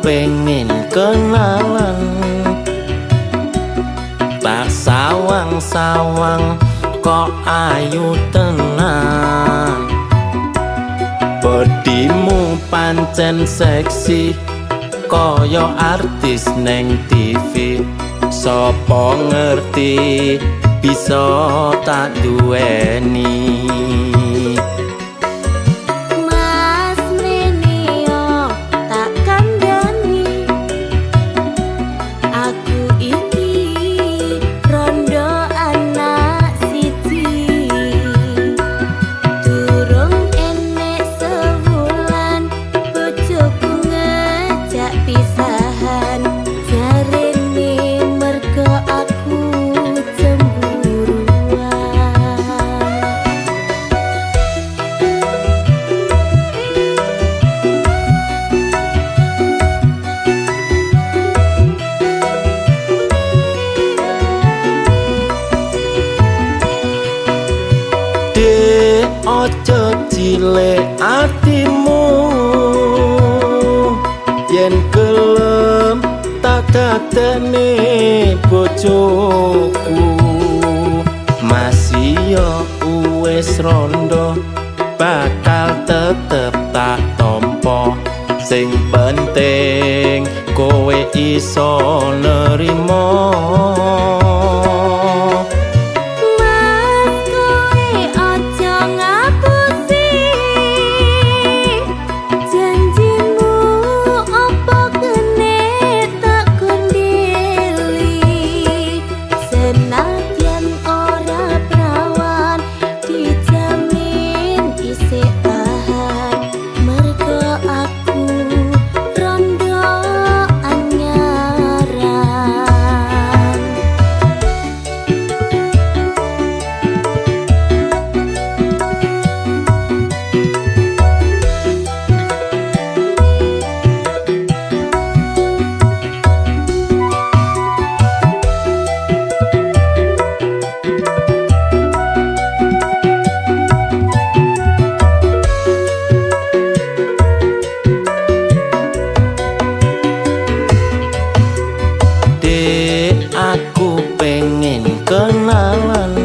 pengen kenalan, tak sawang-sawang kok ayu tenan. Bodimu pancen seksi koyo artis neng TV. Sopo ngerti bisa tak duweni. Mas Menio tak kandhani, aku iki rondo anak siji. Durung enek sewulan bojoku ngejak pisahan. Jarene mergo aku cemburuan. Dek ojo cilik atimu, yen gelem tak dadekne bojoku. Masih yo wis rondo bakal tetep tak tompo. Sing penting kowe iso nerimo. Mas kowe aja ngapusi janjimu, apa kene tak kondeli. Senadyan ora prawan dijamin isih tahan, mergo aku rondo anyaran. Dek, aku pengen kenalan,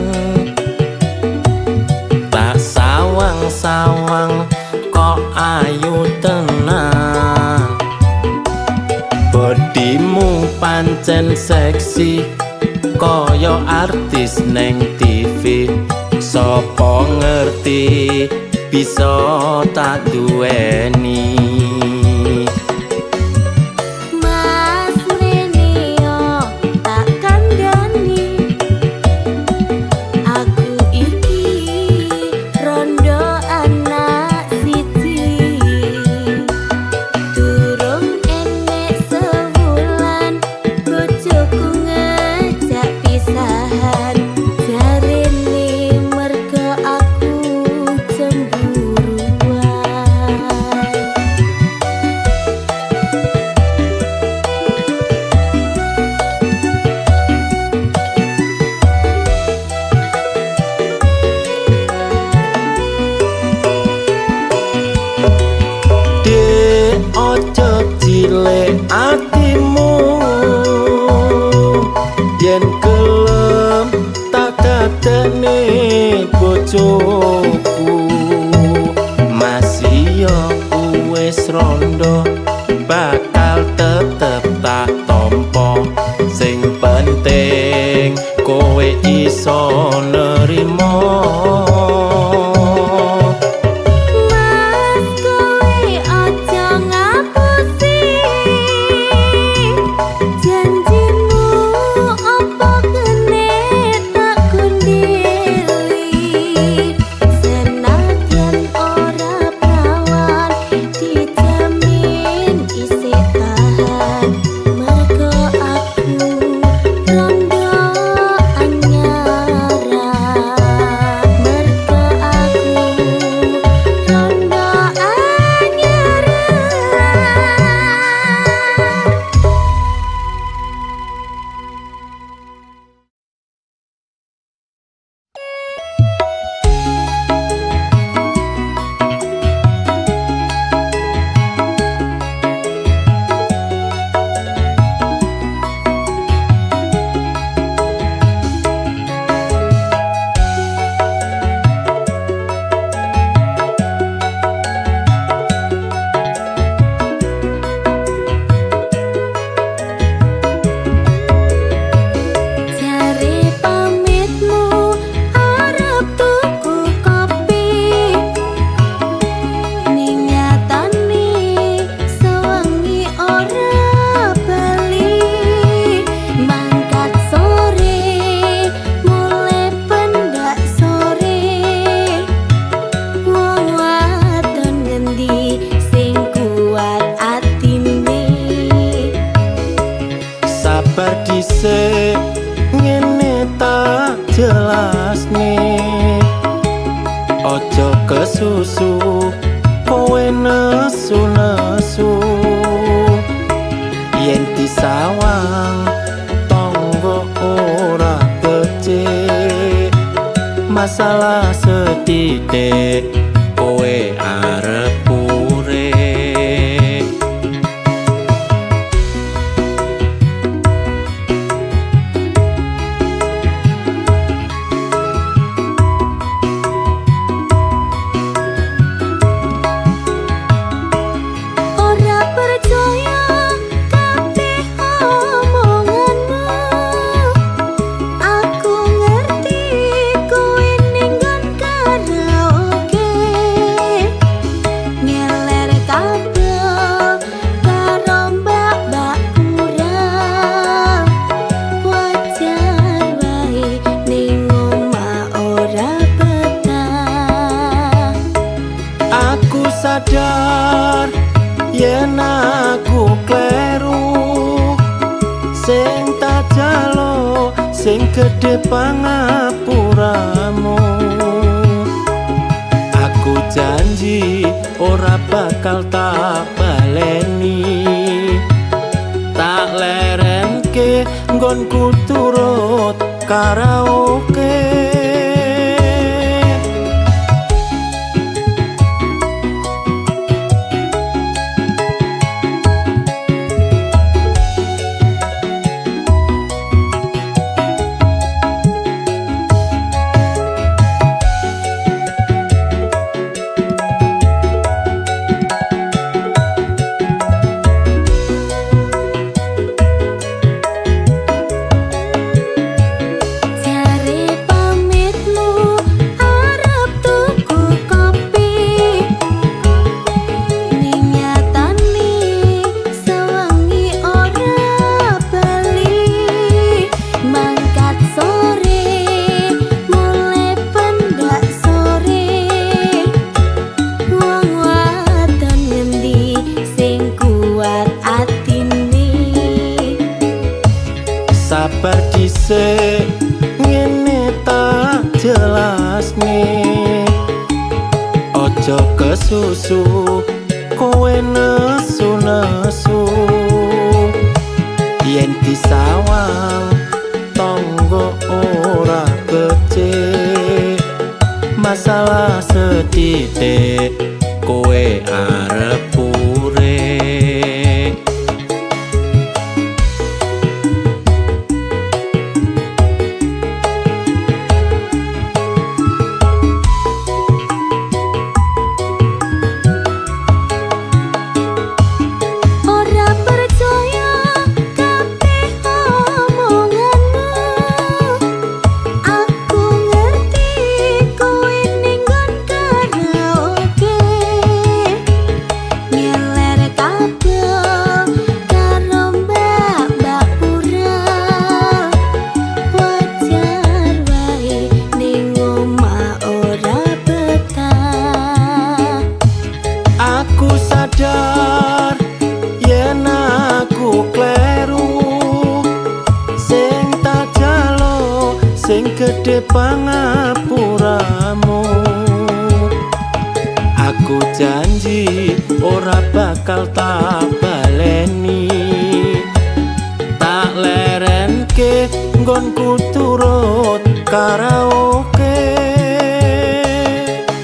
tak sawang-sawang kok ayu tenan. Bodimu pancen seksi koyo artis neng TV. Sopo ngerti bisa tak duweni. Mas Menio tak kandhani, aku iki rondo anak siji. Durung enek sewulan bojoku ngejak pisahan. Jarene mergo aku cemburuan. Dek, ojo cilik atimu, yen gelem tak dadekne bojoku. Masih yo wis rondo bakal tetep tak tompo. Sing penting kowe iso nerimo. Mas kowe aja ngapusi janjimu, apa kene tak kondeli. Senadyan ora prawan dijamin isih tahan, mergo aku rondo nesu-nesu yen disawang tonggo ora becik masalah setitik kowe arep urip ora percaya kabeh omonganmu aku ngerti kowe ning nggon karaoke ngeler kabel karo mbak-mbak kurang wajar wae ning omah ora betah aku sadar yen aku kleru sing tak jalo sing gedhe pangapuramu aku janji ora bakal tak baleni tak lerenke nggonku turut karaoke jare pamitmu arep tuku kopi ning nyatane sewengi ora bali mangkat sore mulai pendak sore wong wadon ngendi sing kuat atine sabar dhisik ngene tak jelasne ojo kesusu kowe nesu-nesu yen disawang tonggo ora becik masalah setitik kowe arep urip ora percaya kabeh omonganmu aku ngerti kowe ning nggon karaoke ngeler kabel karo mbak-mbak kurang wajar wae ning omah ora betah aku sadar yen aku kleru sing tak jalo sing gedhe pangapuramu aku janji ora bakal tak baleni tak lerenke nggonku turut karaoke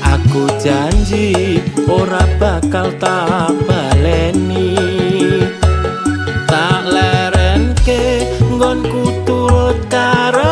aku janji ora bakal tak baleni tak lerenke nggonku turut karaoke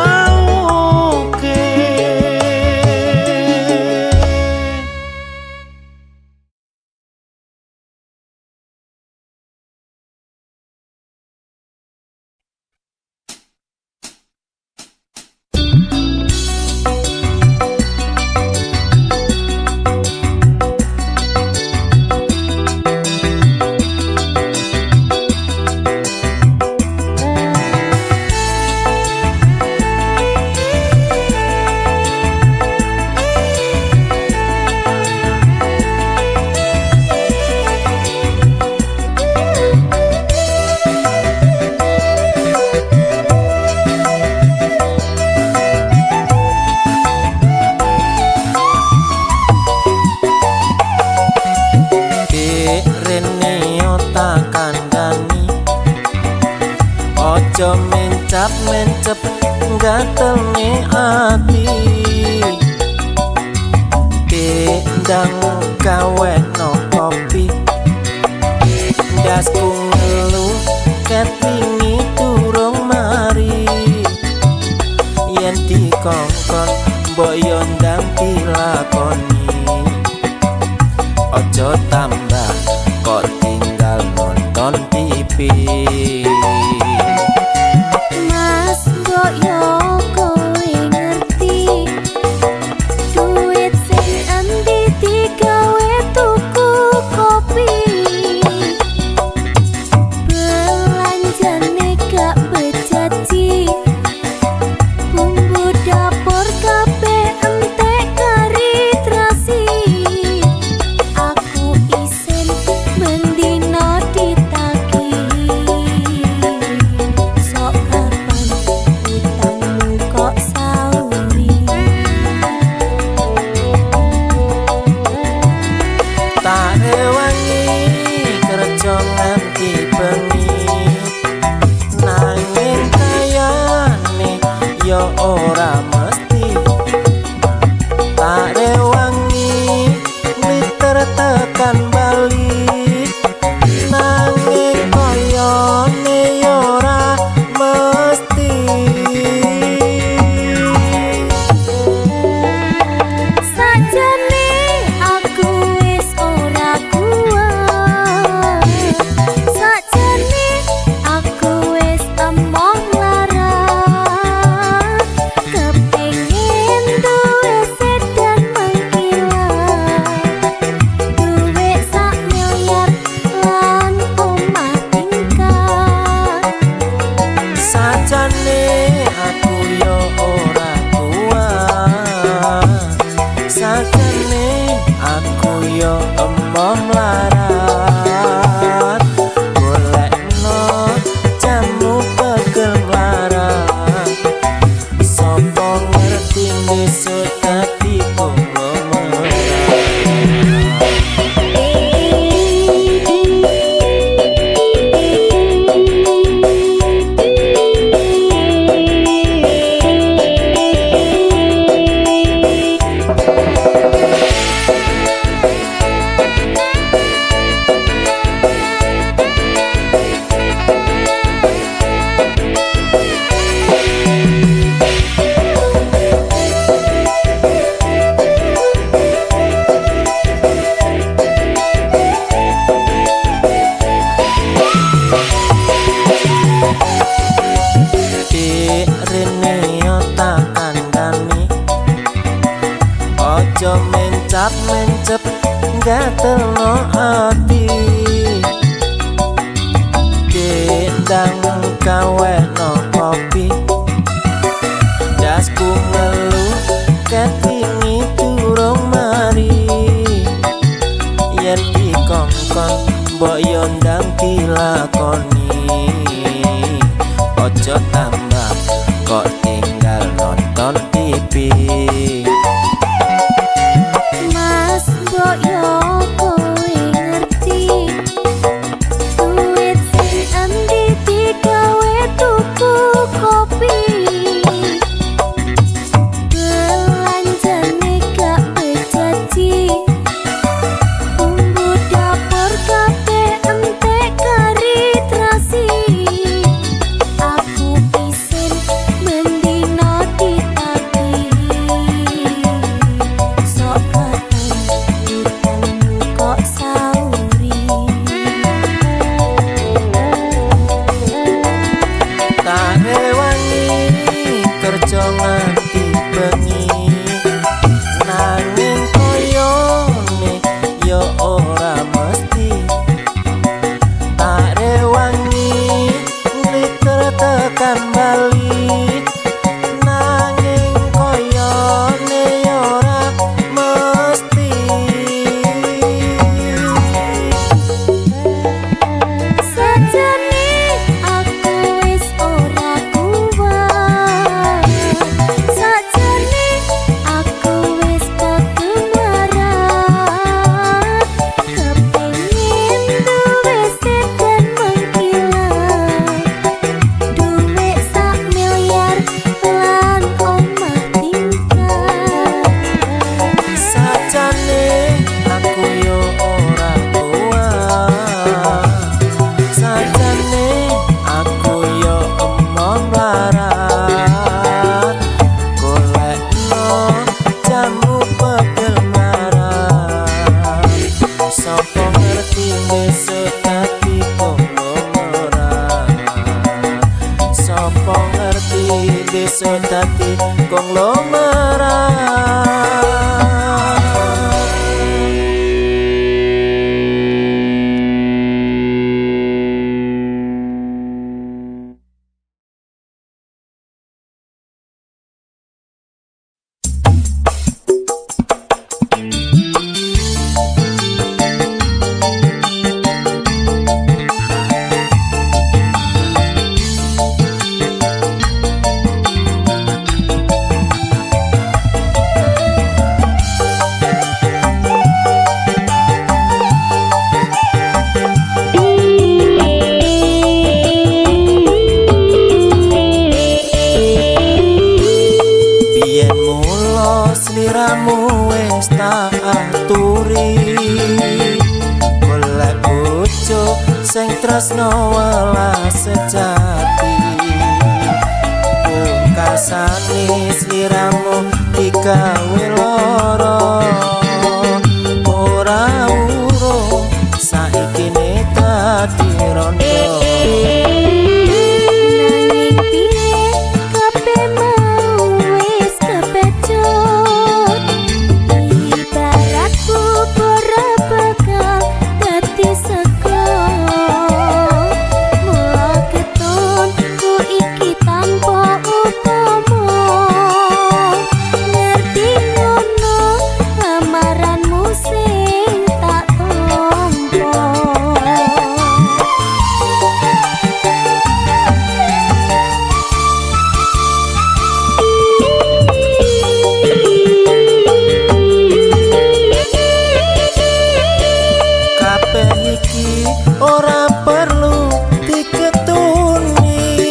mencep gatelne ati kendang gawe no kopi dasku ngelu ket wingi durung mari yen dikongkon mbok yo ndang dilakoni ojo tambah kok tinggal nonton TV. Mas mbok yo kowe ngerti duit sing endi digawe tuku kopi belanjane gak bejaji bumbu dapur kabeh entek kari terasi aku isen mendino ditagih sok kapan utangmu kok sauri Tak rewangi kerja nganti bengi nanging kayane yo ora mesti tak rewangi miter tekan balik nanging koyone yo ora mesti. sajane aku wis ora kuat sajane aku wis emoh larat kepengin duwe sedan mengkilat duwe sak miliar lan omah tingkat Sajane aku yo ora kuat sajane aku yo emoh melarat golekno jamu pegel melarat sapa ngerti besok dadi konglomerat. Rene yo tak kandhani ojo mencap-mencep gatelno ati kendang gawe no kopi dasku ngelu ket wingi durung mari yen dikongkon mbok yo ndang dilakoni ojo tambah kok tinggal nonton TV. Mas mbok yo kowe ngerti duit sing endi digawe tuku kopi belanjane gak bejaji bumbu dapur kabeh entek kari terasi aku isen dadi konglomerat. Sliramu wis tak aturi, golek bojo sing tresno welas sejati. Pungkasane sliramu digawe lara, ora urung saiki ne dadi rondo. Ora perlu diketuni,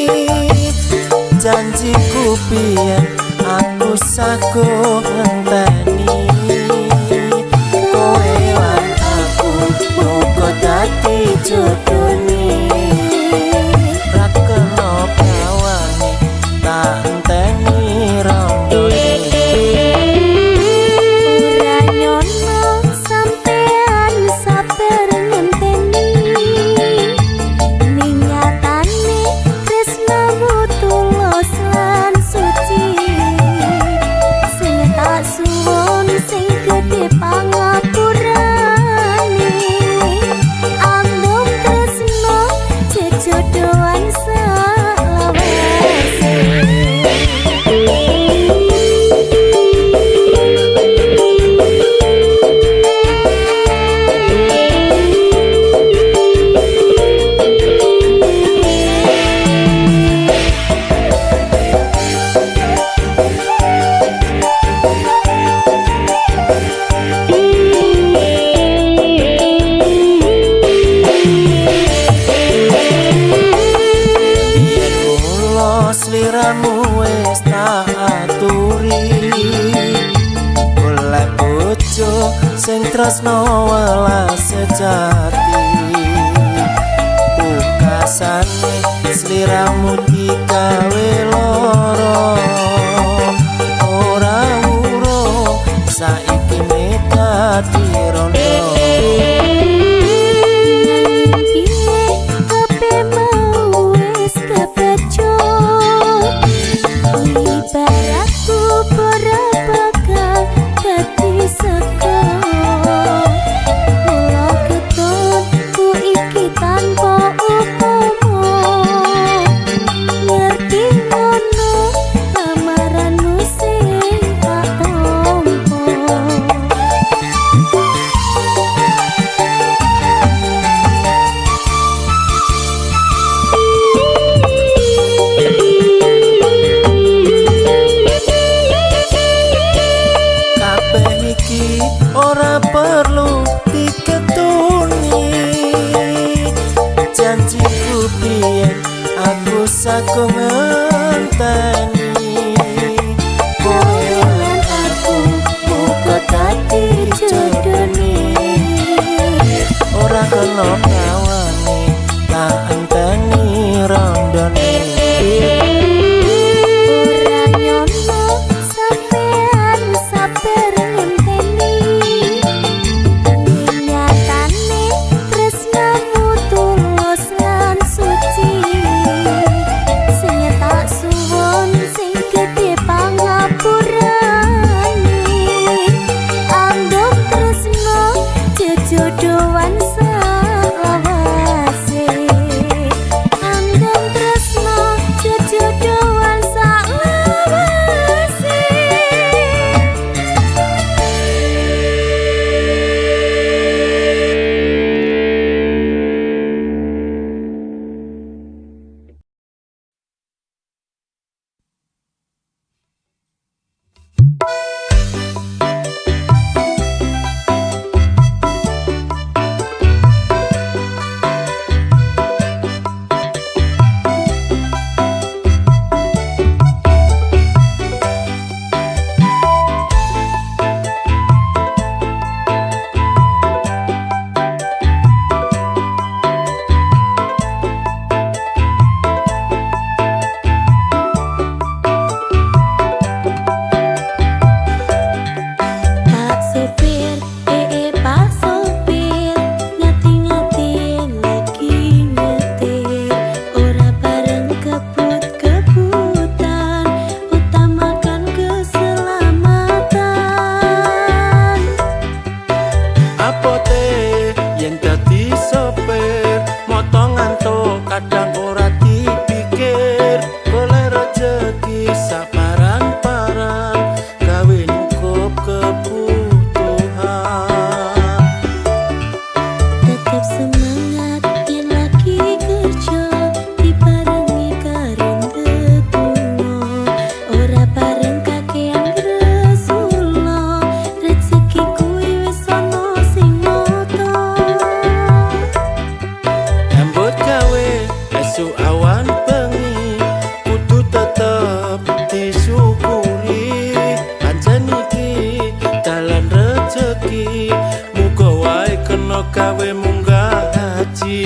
janjiku biyen aku saguh ngenteni. Kowe lan aku muga dadi jodone, ra kena bawane tak enteni rondone. Sliramu wis tak aturi, golek bojo sing tresno welas sejati. Pungkasane sliramu digawe lara, ora urung saiki ne dadi rondo. Ora perlu diketuni, janjiku biyen aku saguh ngenteni. Kowe lan aku muga dadi jodone, ora kena bawane tak enteni rondone. Sing tak suwon sing gedhe sopir moto ngantuk kadang ora dipikir golek rejeki saparang-parang gawe nyukup kebutuhan. Tetap semangat yen lagi kerja dibarengi karon tetunggo ora bareng kakean gresula rezeki kuwi wis ana sing moto. Nyambut gawe esuk awan bengi kudu tetep disyukuri pancen iki dalan rejeki muga wae kena gawe munggah haji.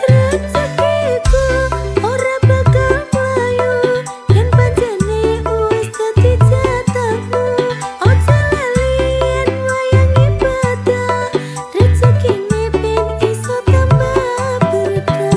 Rezekiku ora bakal mlayu yen pancene wis dadi jatahmu. Ojo lali yen wayang ibadah rezekine ben iso tambah berkah.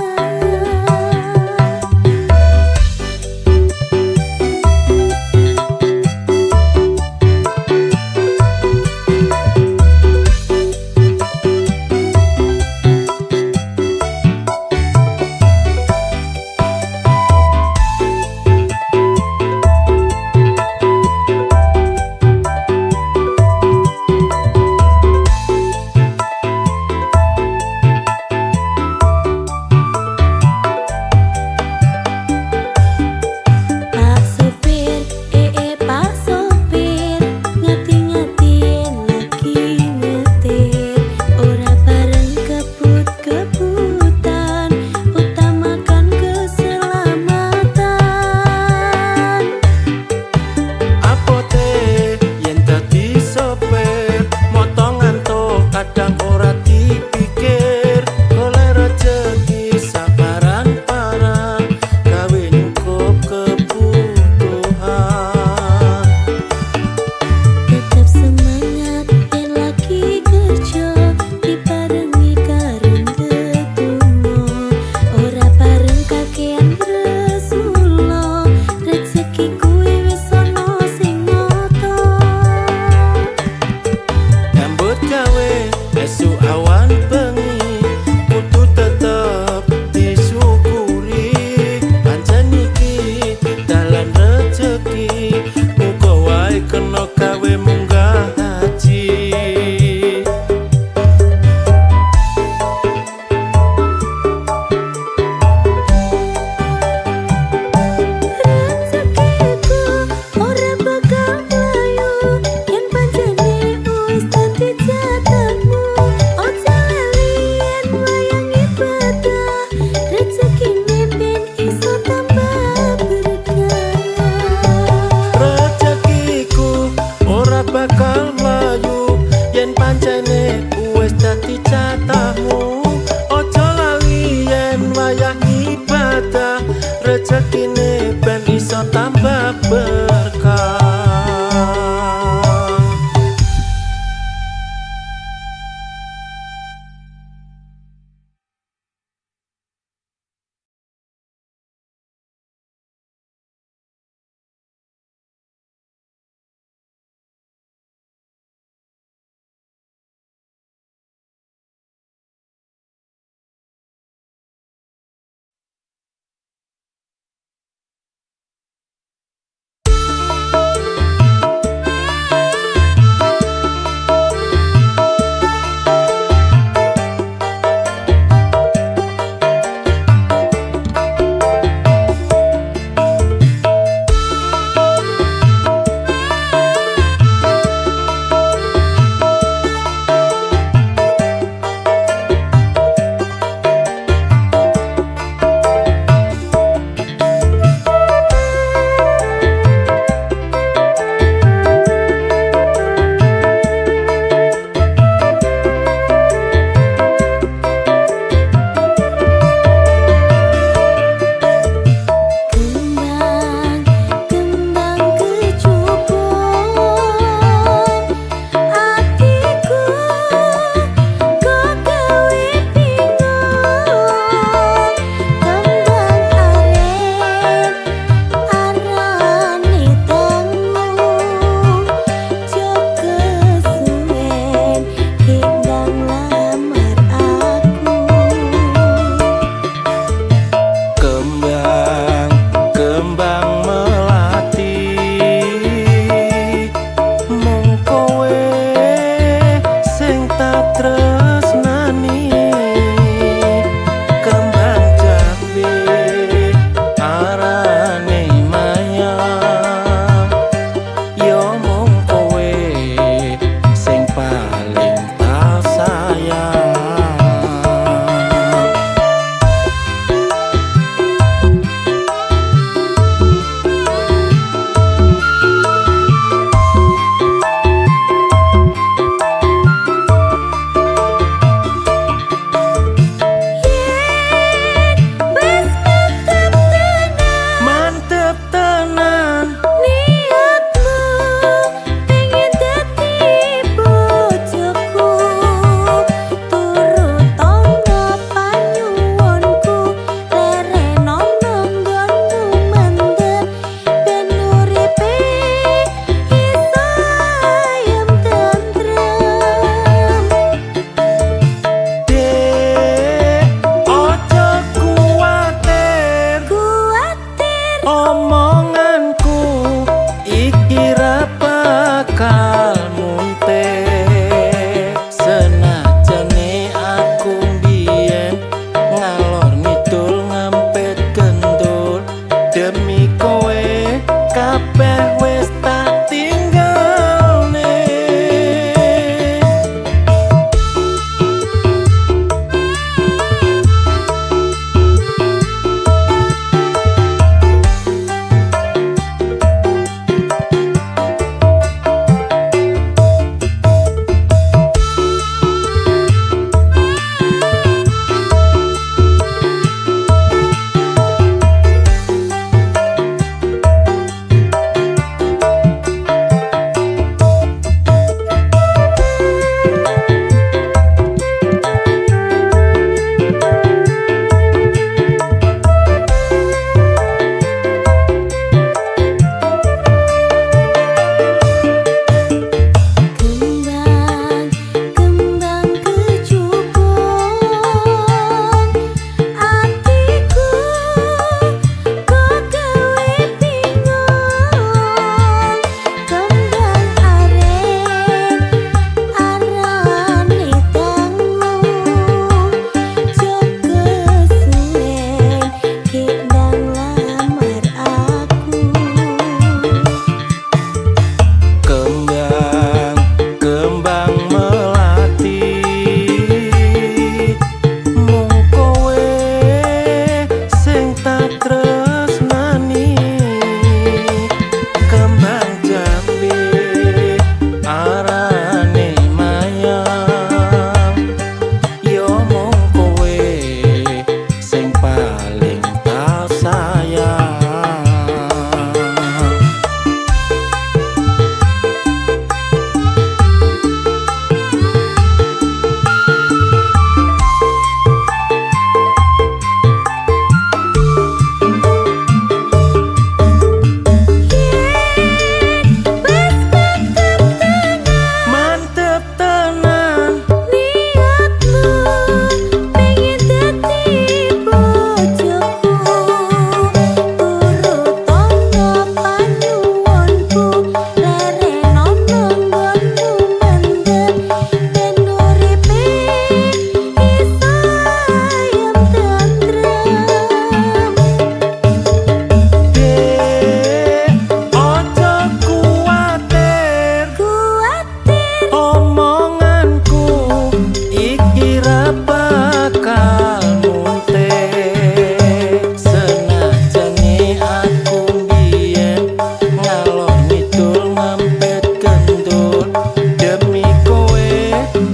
dul mampet kendut demi kowe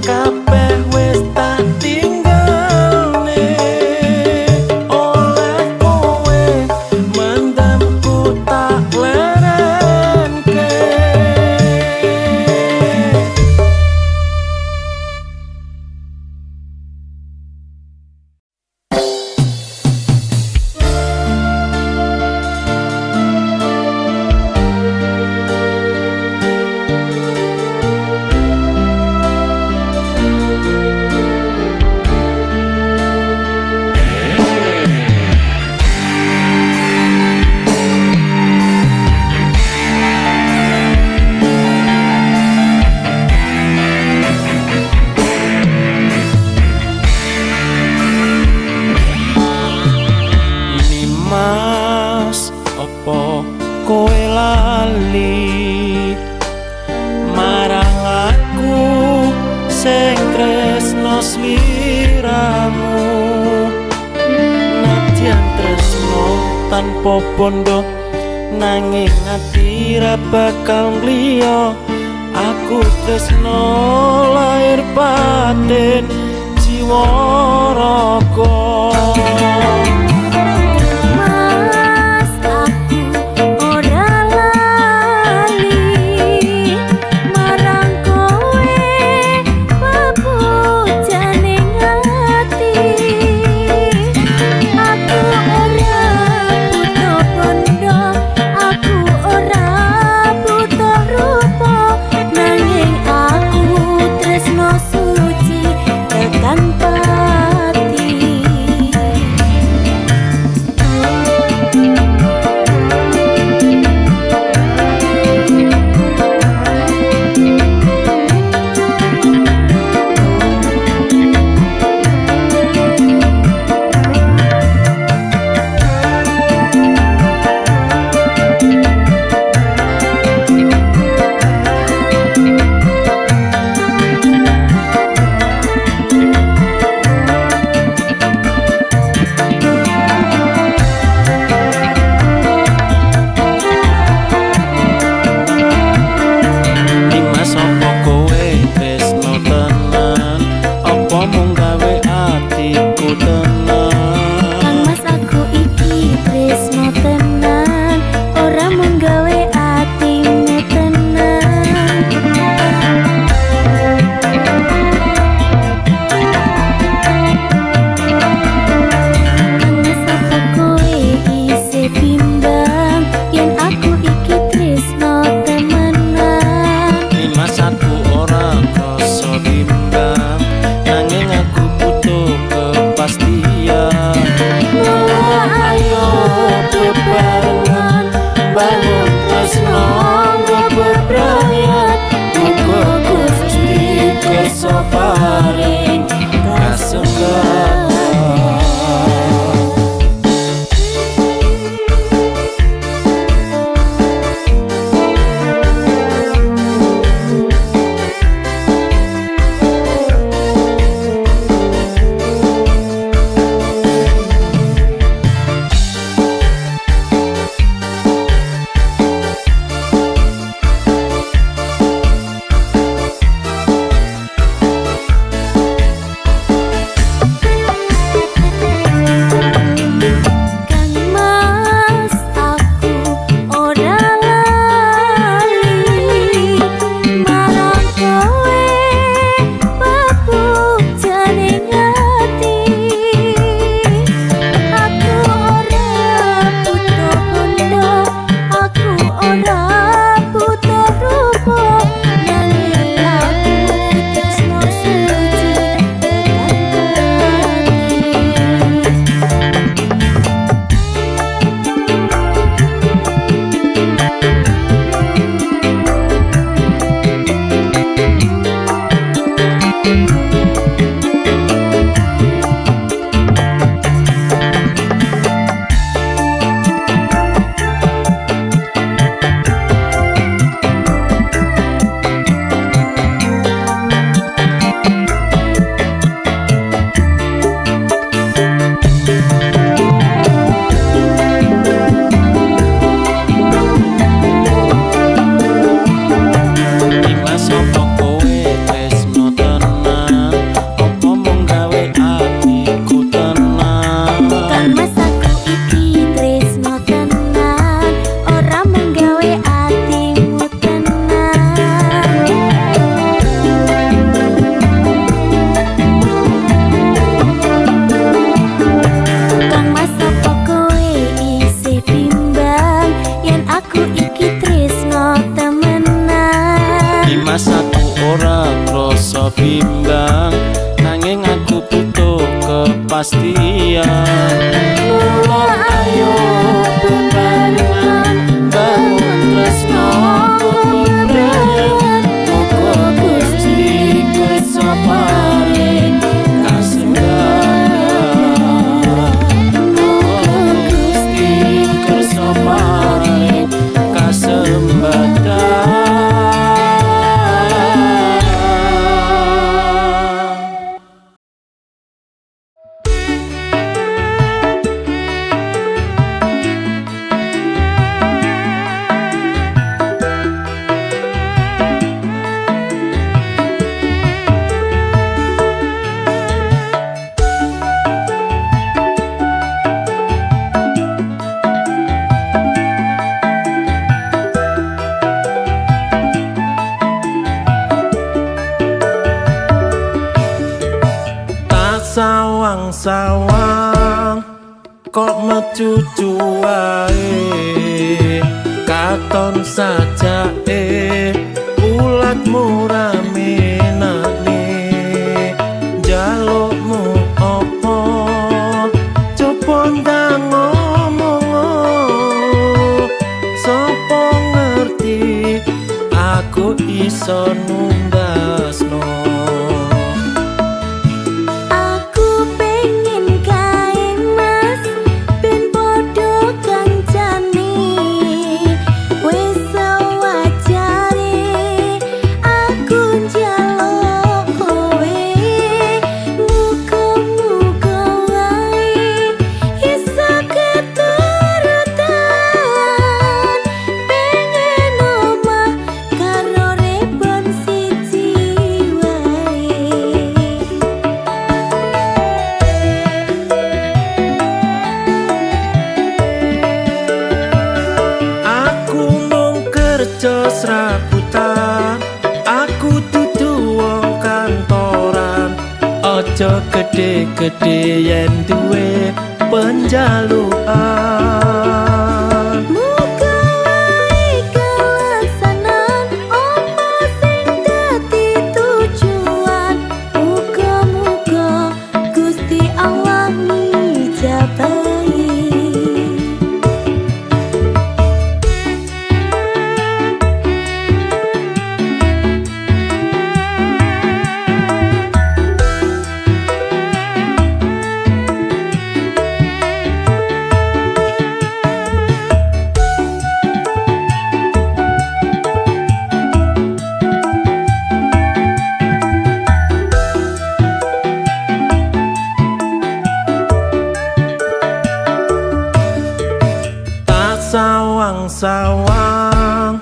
kabeh wis tak tinggalne oleh kowe mendamku tak lerenke. Mas, opo kowe lali marang aku sing tresno sliramu? Nadyan tresno tanpa bondo nanging ati ra bakal ngliya. Aku tresno lahir batin jiwa raga. bimbang nanging aku butuh kepastian. Mula ayo bebarengan bangun tresno kebebrayan. Muga Gusti kersa paring kasembadan. Muga Gusti kersa paring kasembadan. Sawang-sawang kok mecucu wae, katon sajake ulatmu ramenane. Jalukmu opo coba ndang ngomong, sapa ngerti aku iso nundasno. Serabutan, aku dudu wong kantoran. Aja gede-gede yen duwe penjalukan. Muga wae kelaksanan apa sing dadi tujuan. Muga-muga Gusti Allah ngijabahi. Sawang-sawang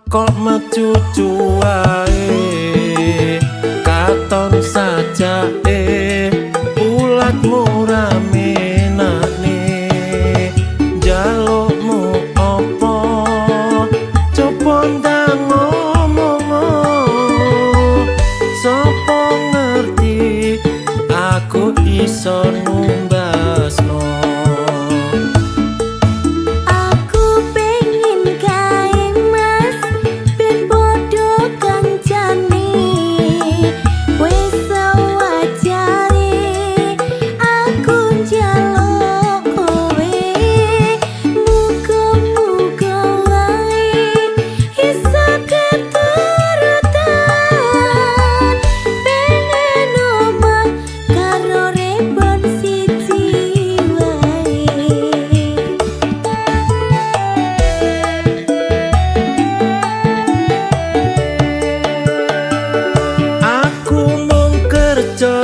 kok mecucu wae, katon sajake ulatmu ramenane. Jalukmu opo coba ndang ngomong, sapa ngerti aku iso numbasno.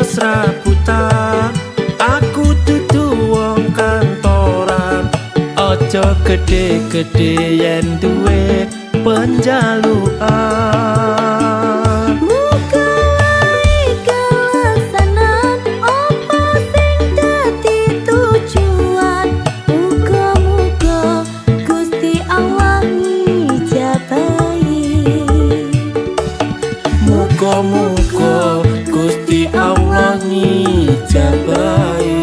Serabutan, aku dudu wong kantoran. Aja gede-gede yen duwe penjalukan. Muga wae kelaksanan apa sing dadi tujuan. Muga-muga Gusti Allah ngijabahi. Muga-muga Gusti Allah ngijabahi.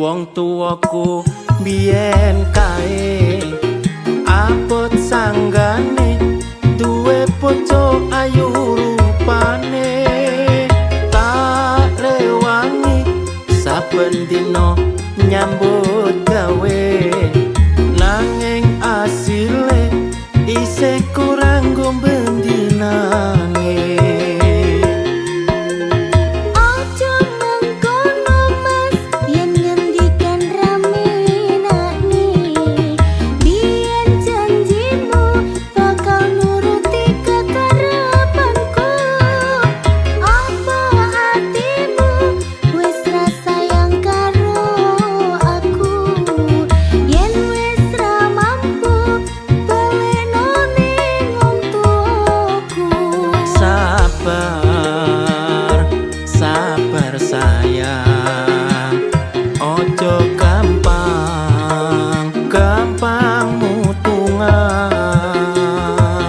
wong tuwaku biyen kae apot sanggane duwe bojo ayu rupane tak rewangi saben dina nyambut gawe nanging asile isih kurang gombendinane. Ojo mengkono mas yen ngendikan rame nakni biyen janjimu bakal nuruti kekarepanku apa hatimu wis rasa yang karo aku yen wis ra mampu baleno ning wong tuaku. Sabar, sabar sayang, ojo gampang, gampang mutungan.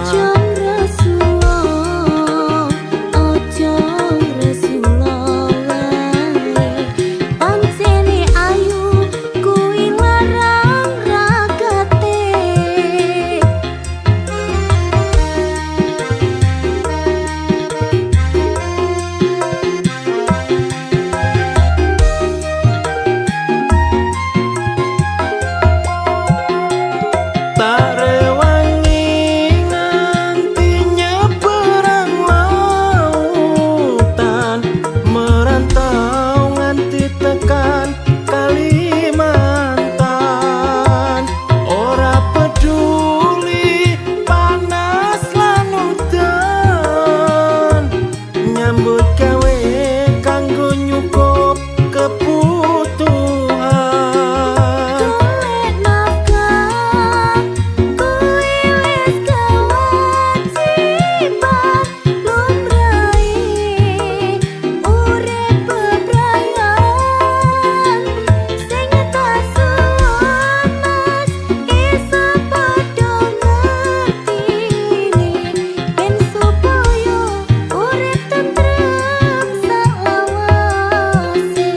Jom Rasulullah, ojo Rasulullah pancene ayu kuwi larang rakate. Tak rewangi nganti nyeberang lautan, merantau nganti tekan Kalimantan. Ora peduli panas lan udan, nyambut gawe kanggo nyukup kebutuhan. Golek nafkah kuwi wis kewajiban lumrahe urip bebrayan sing tak suwun mas iso padha ngertini ben supaya urip tentrem saklawase.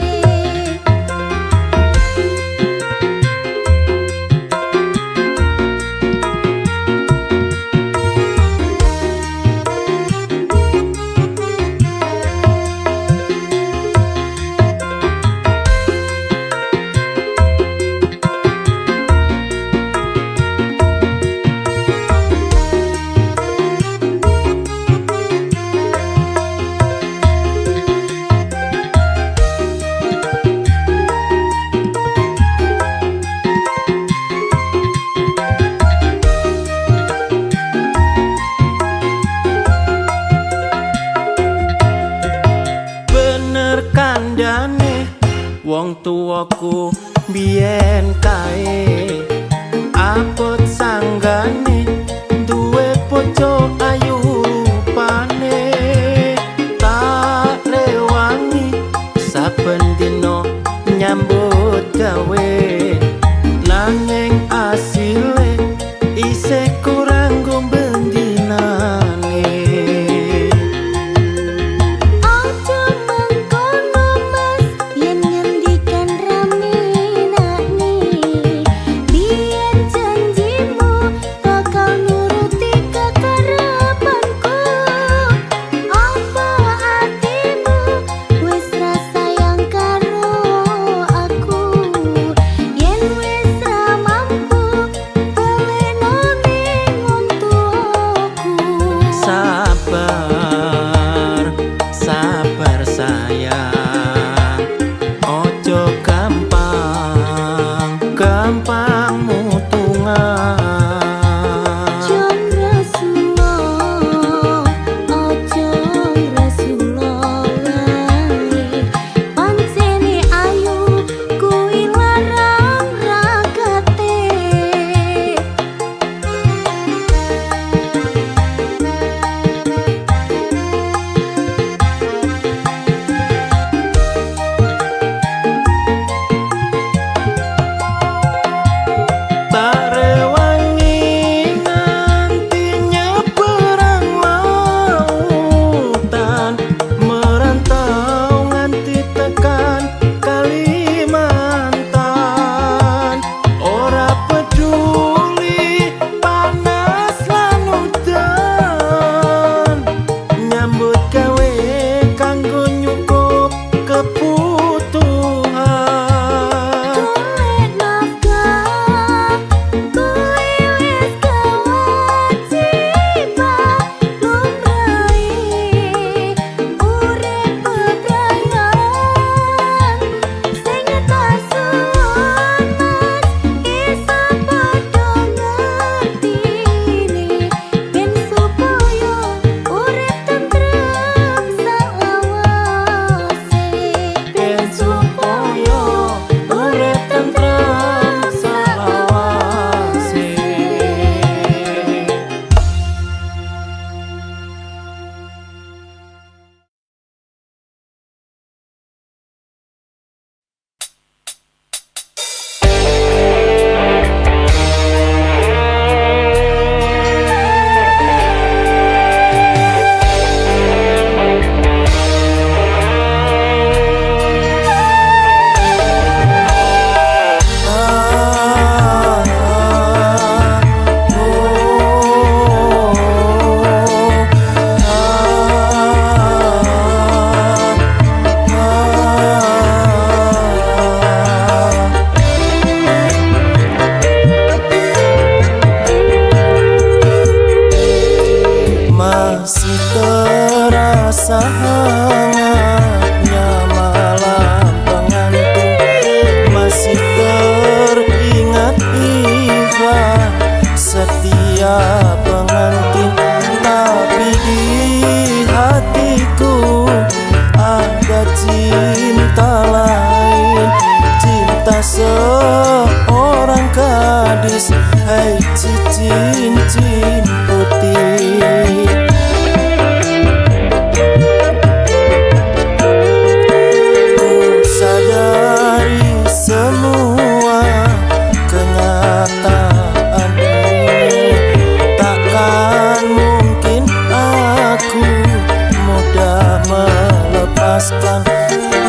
Bener kandhane wong tuwaku biyen kae apot sanggane duwe bojo ayu rupane tak rewangi saben dina nyambut gawe nanging asile isih kurang gombendinane. Ojo mengkono mas yen ngendikan rame nakni biyen janjimu bakal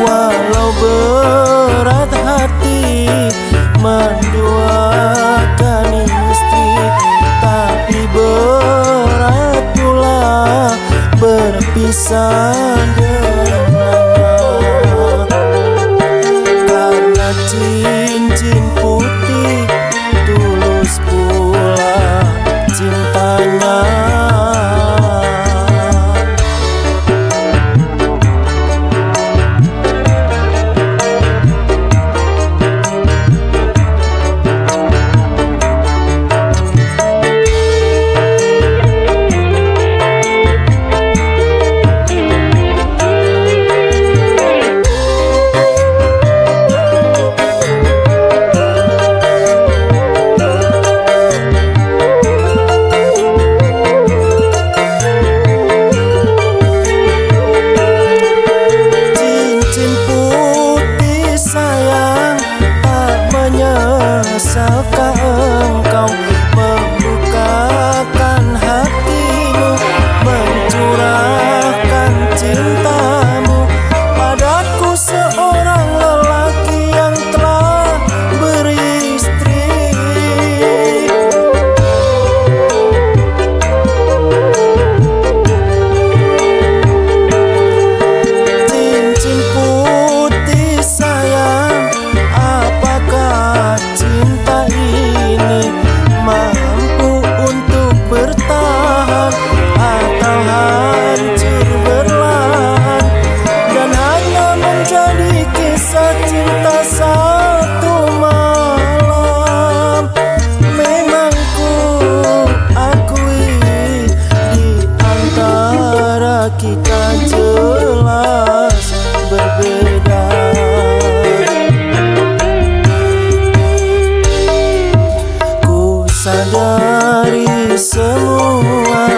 Walau berat hati menduakan istri, tapi berat pula berpisah dengannya. Karena cincin putih tulus pula cintanya. Asalkah engkau membukakan hatimu, mencurahkan cintamu padaku, seorang lelaki yang telah beristri. Cincin putih sayang, apakah cinta ini mampu untuk bertahan atau hancur berlahan dan hanya menjadi kisah cinta satu malam? Memang ku akui di antara kita jelas berbeda. Sadari semua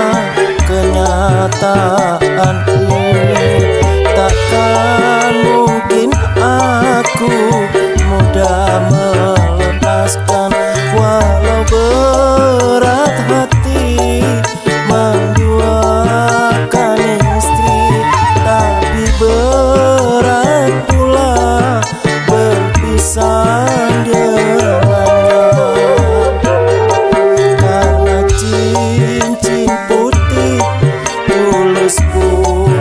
kenyataan ini, takkan mungkin aku mudah melepaskan. Walau berat hati menduakan istri, tapi berat pula berpisah dengannya. Cincin putih tulus pula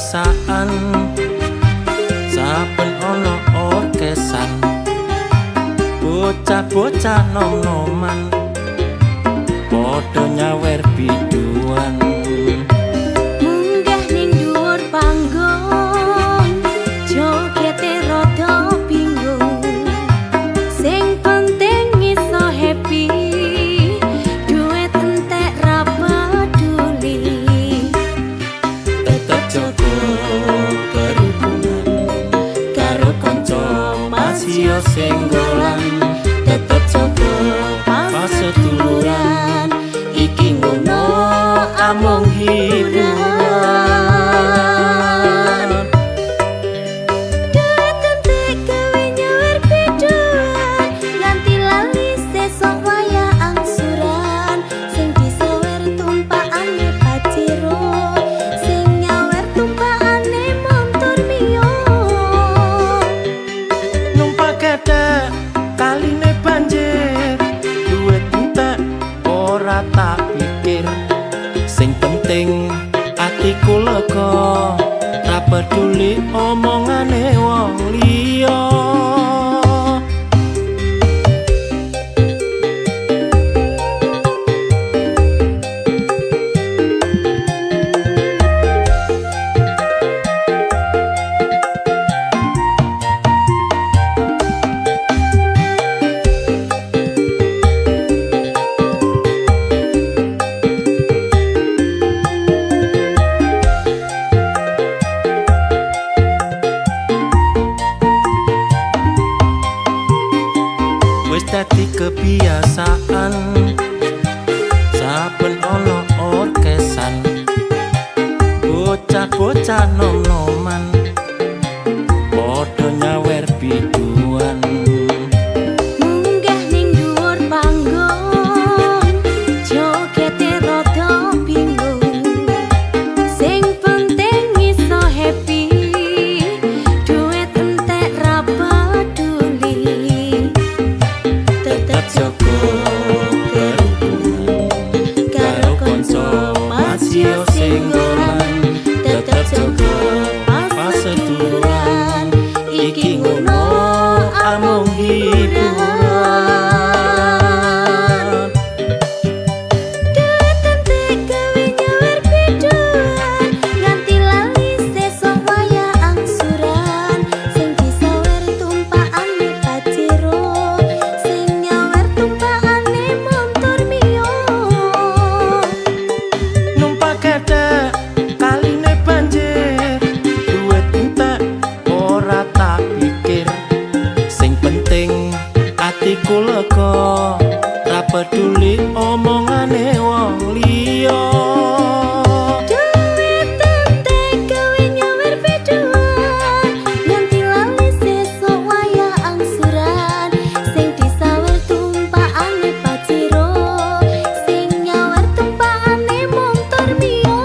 kebiasaan saben ana orkesan bocah-bocah nom-noman padha nyawer biduan munggah ning dhuwur panggung jogete rada bingung sing penting iso happy duit entek ra peduli tetep jaga berhubungan karo kanca masih senggolan tetep jaga paseduluran iki ngono amung hiburan duit entek gawe nyawer biduan nganti lali sesok waya angsuran sing disawer tumpakane paciro sing nyawer tumpakane montor mio numpak gedhe kaline banjir duit entek ora tak pikir sing penting atiku lega ra peduli omongane wong liya wis dadi kebiasaan saben ana orkesan bocah-bocah nom-noman padha nyawer biduan munggah ning dhuwur panggung jogete rada bingung sing penting iso happy duit entek ra peduli tetep jaga berhubungan karo kanca masih senggolan tetep jaga paseduluran iki ngono amung hiburan duit entek gawe nyawer biduan nganti lali sesok waya angsuran sing disawer tumpakane paciro sing nyawer tumpakane montor mio numpak gedhe kaline banjir duit entek ora tak pikir sing penting atiku lega ra peduli omongane wong liya duit entek gawe nyawer biduan nganti lali sesok waya angsuran sing disawer tumpakane paciro sing nyawer tumpakane montor mio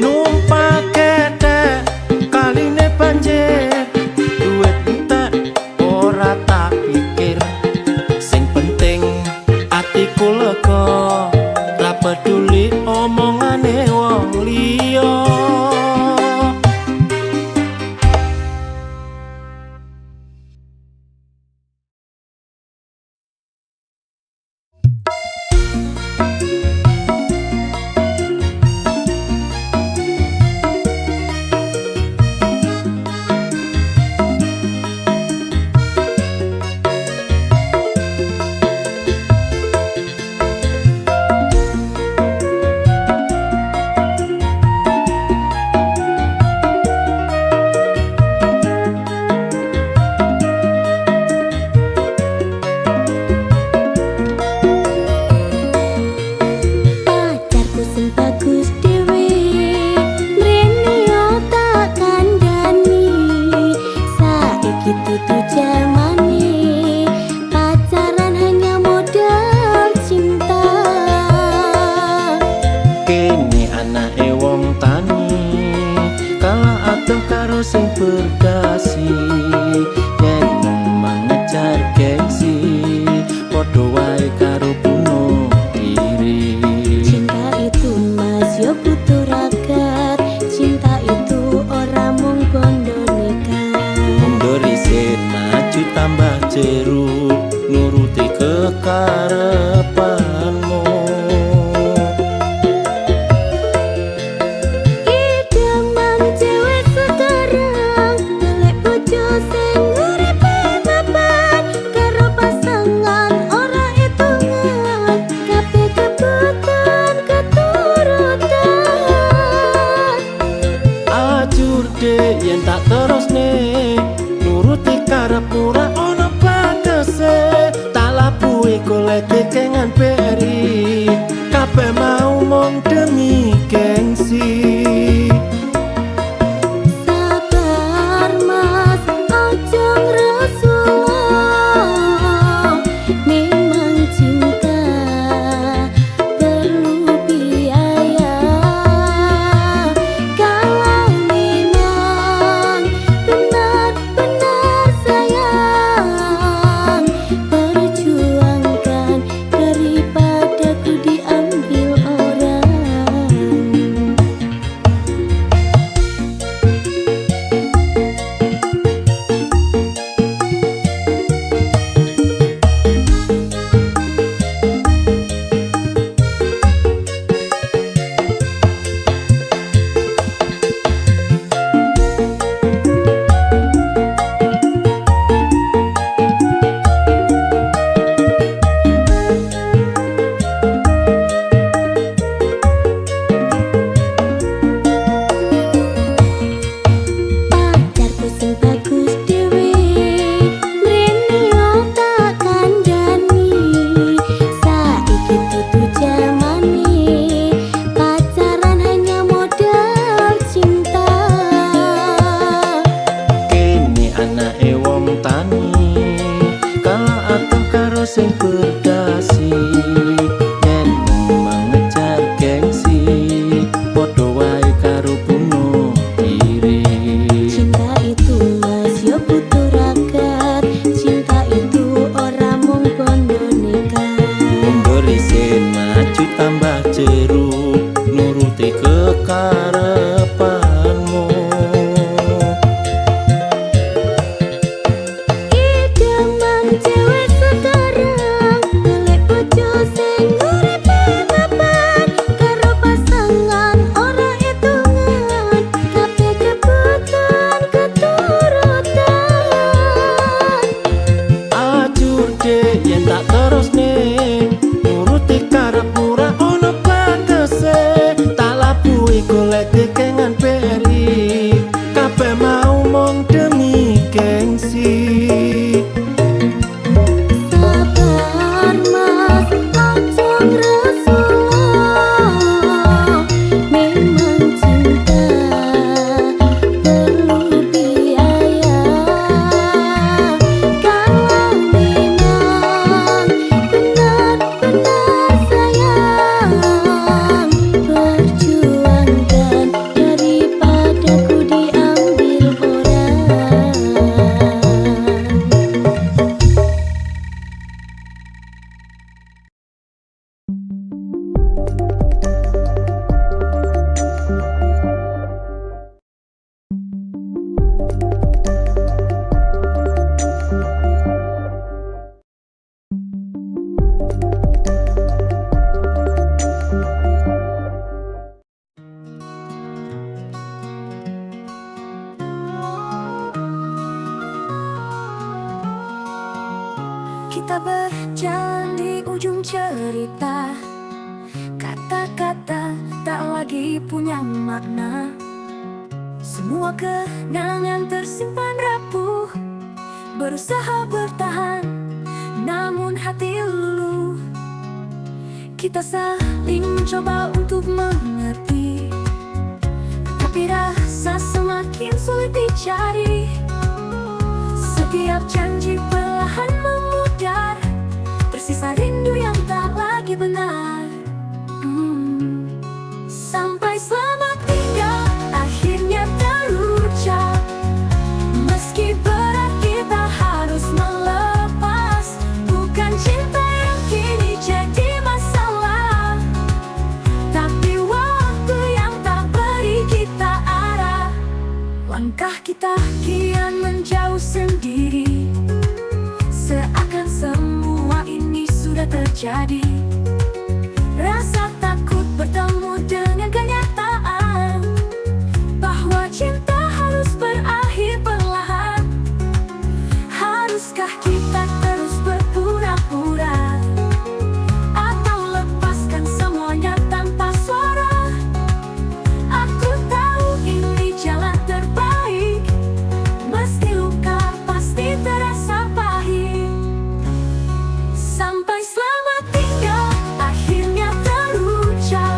numpak gedhe kaline banjir duit entek ora tak pikir sing penting atiku lega ra peduli omongane wong liya pacarku sing bagus dhewe mrene yo tak kandhani saiki dudu jamane pacaran hanya modal cinta kene anake wong tani kalah adoh karo sing berdasi yen memang ngejar gengsi padha wae karo bunuh diri cinta itu mas yo butuh ragat cinta tambah jeru nuruti kekarepanmu. Idaman cewek sekarang golek bojo sing uripe mapan karo pasangan ora hitungan kabeh kebutuhan keturutan. Ajur dek yen tak terusne nuruti karep ora ono batese, tak labuhi golek kekengan beri kabeh mau mung demi gengsi. Sabar mas, ojo ngresula. Memang cinta perlu biaya. Kalau memang benar-benar sayang, perjuangkan daripada ku diambil orang. Pacarku sing bagus dhewe, mrene tak kandhani. Saiki dudu jamane, pacaran hanya modal cinta. Kene anake wong tani kalah atom karo sing berdasi, yen mengejar gengsi padha wae karo bunuh diri. Cinta itu mas yo butuh ragat, cinta itu ora mung bondo nekat. Memberi sen maju tambah jeru nuruti kekarepanmu. Idaman cewek sekarang golek bojo sing uripe mapan karo pasangan ora hitungan kabeh kebutuhan keturutan. Ajur dek yen tak terusne nuruti karep ora ono batese, tak labuhi golek kekengan beri kabeh mau mung demi gengsi. Sabar mas, ojo ngresula. Memang cinta perlu biaya. Kalau memang benar-benar sayang, perjuangkan daripada ku diambil orang. Kita berjalan di ujung cerita, kata-kata tak lagi punya makna. Semua kenangan tersimpan rapuh, berusaha bertahan, namun hati luluh. Kita saling mencoba untuk mengerti, tapi rasa semakin sulit dicari. Setiap janji perlahan memudar, tersisa rindu yang tak lagi benar. Sampai selamat tinggal akhirnya terucap, meski berat kita harus melepas. Bukan cinta yang kini jadi masalah, tapi waktu yang tak beri kita arah. Langkah kita kian menjauh sendiri, terjadi. Rasa takut bertemu dengan kenyataan bahwa cinta harus berakhir perlahan. Haruskah kita terus berpura-pura atau lepaskan semuanya tanpa suara? Aku tahu ini jalan terbaik, meski luka pasti terasa pahit. Sampai selamat tinggal akhirnya terucap,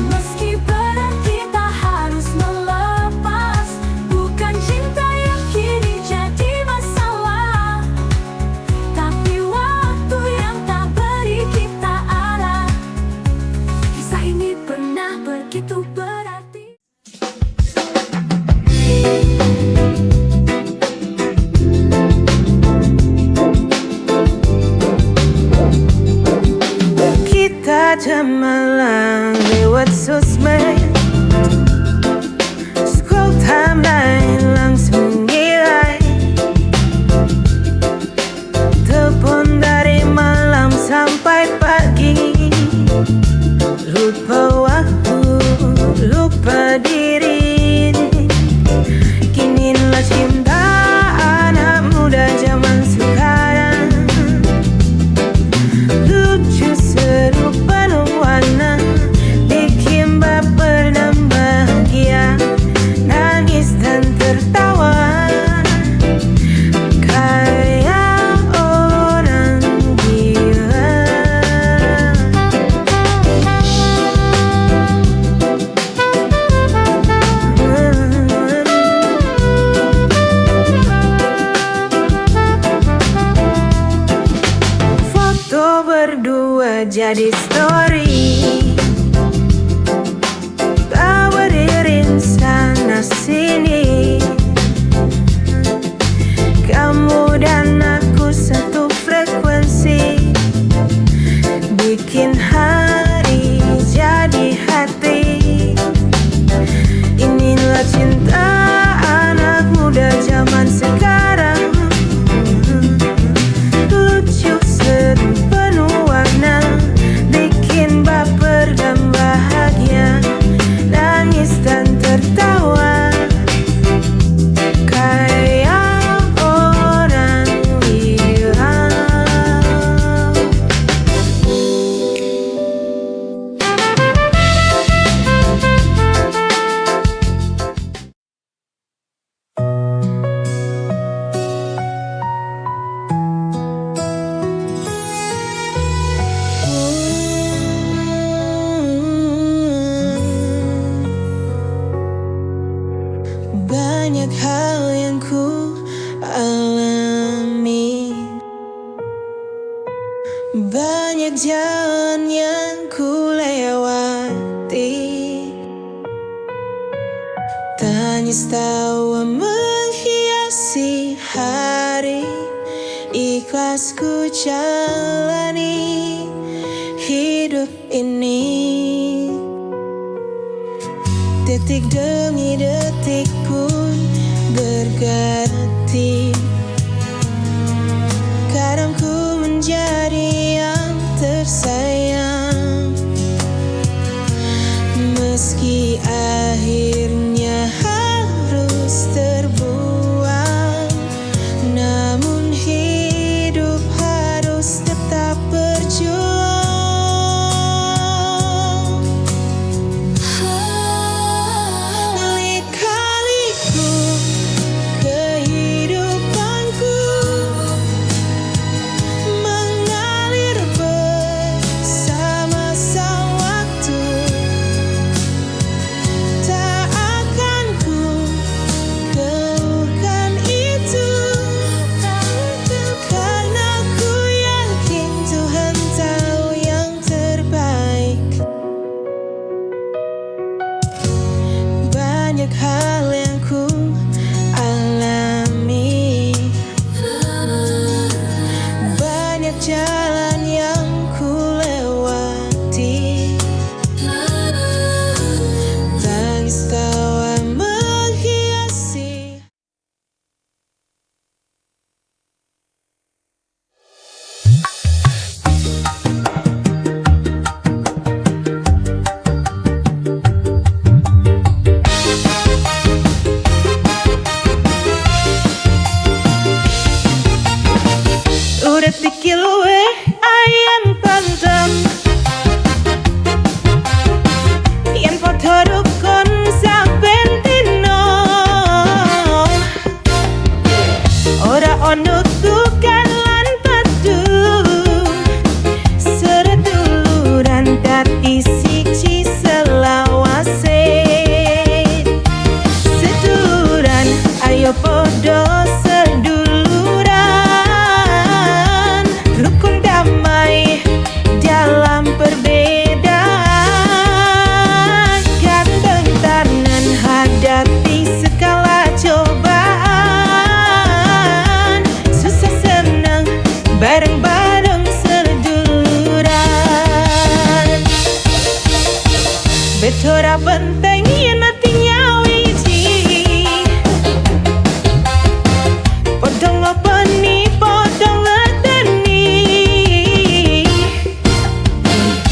meski berat kita harus melepas. Bukan cinta yang kini jadi masalah, tapi waktu yang tak beri kita arah. Kisah ini pernah begitu berarti. Kita jemalang lewat sosmed, scroll timeline langsung nilai, telepon dari malam sampai pagi. Lupa waktu, lupa diri. Kinilah cinta anak muda zaman sekarang, lucu, seru, penuh warna, bikin baper dan bahagia, nangis dan tertawa, kayak orang gila. Foto berdua jadi story, tak berdiri sana sini. Kamu dan aku satu frekuensi, bikin hari jadi hati. Inilah cinta anak muda zaman sekarang, lucu, seru, penuh warna, bikin baper dan bahagia, nangis dan tertawa, kayak orang gila. Banyak hal yang ku alami, banyak jalan yang ku lewati. Tangis tawa menghiasi hari, ikhlas ku jalani hidup ini. Detik demi detik pun berganti, kadang ku menjadi yang tersayang, meski akhirnya harus terbuang. Namun hidup harus tetap nutukan lan padu seduluran dadi siji selawase. Seduluran ayo podo seduluran, rukun damai dalam perbedaan, gandeng tangan hadapi segala cobaan, susah senang bareng-bareng seduluran. Betora penting yen matinya wiji, podong ngopeni podong ngeteni,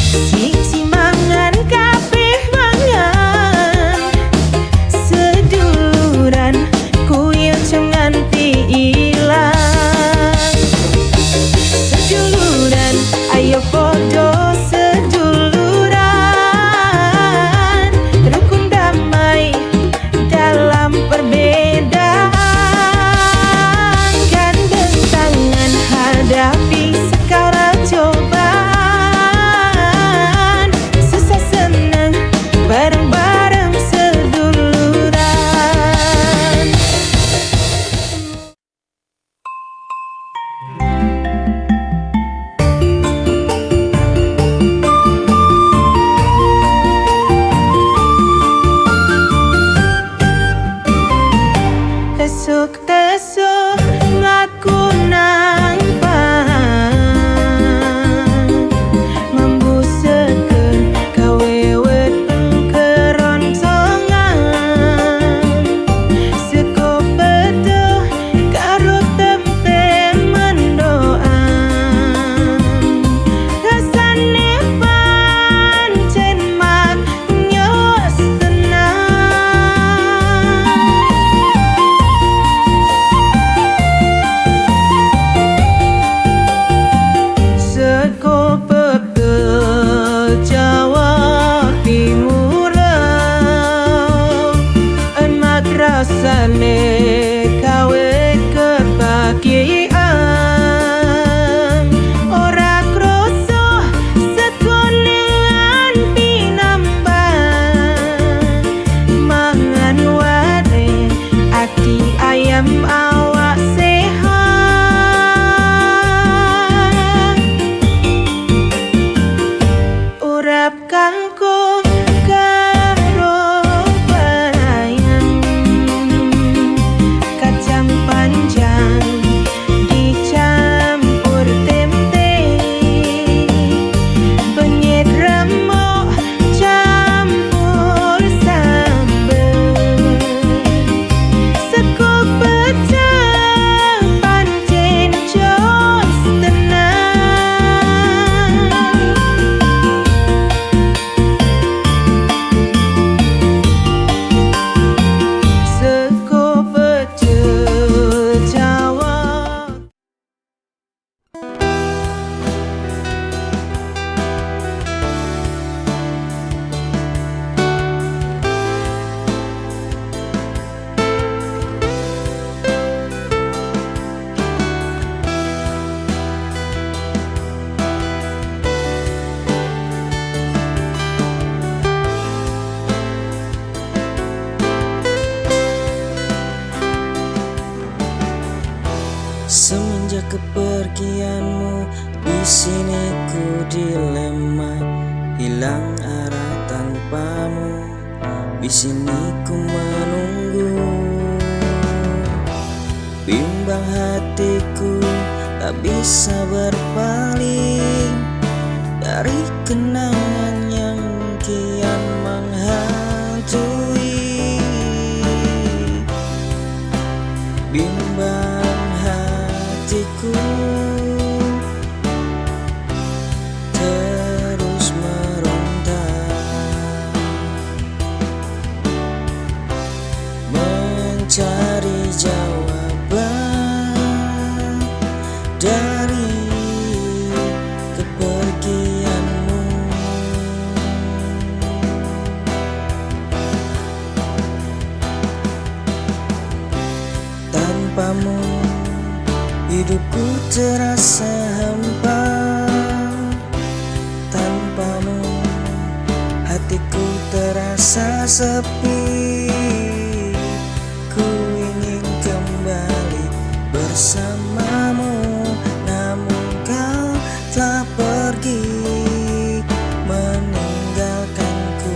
siji mangan kabeh mangan, seduluran kuil nganti ilang. Seduluran ayo podo seduluran, rukun damai dalam perbedaan, gandeng tangan hadapi segala cobaan, susah senang bareng-bareng seduluran. Tesuk-tesuk ngaku nang pang, membusekeun gawe wetu keroncongan, seko betuh karo tempe mendoan, rasane pancen maknyos tenang. Seko pegel Jawa Timur, emak rasane gawe kebahagiaan, ora kroso sekone nganti nambah, mangan ware ati ayam awak sehat, urap kangkung karo bayang, kacang panjang dicampur tempe, penyet remuk campur sambel, seko pecah pancen jos tenang. Seko pecah Jawa. Semenjak kepergianmu, di sini ku dilema, hilang arah tanpamu. Di sini ku menunggu, bimbang hatiku tak bisa berpaling dari kenangan yang kian menghantui. Bimbang hatiku terus meronta, mencari jawaban dari kepergianmu. Tanpamu Hidupku terasa hampa tanpamu, hatiku terasa sepi. Ku ingin kembali bersamamu, namun kau telah pergi meninggalkanku.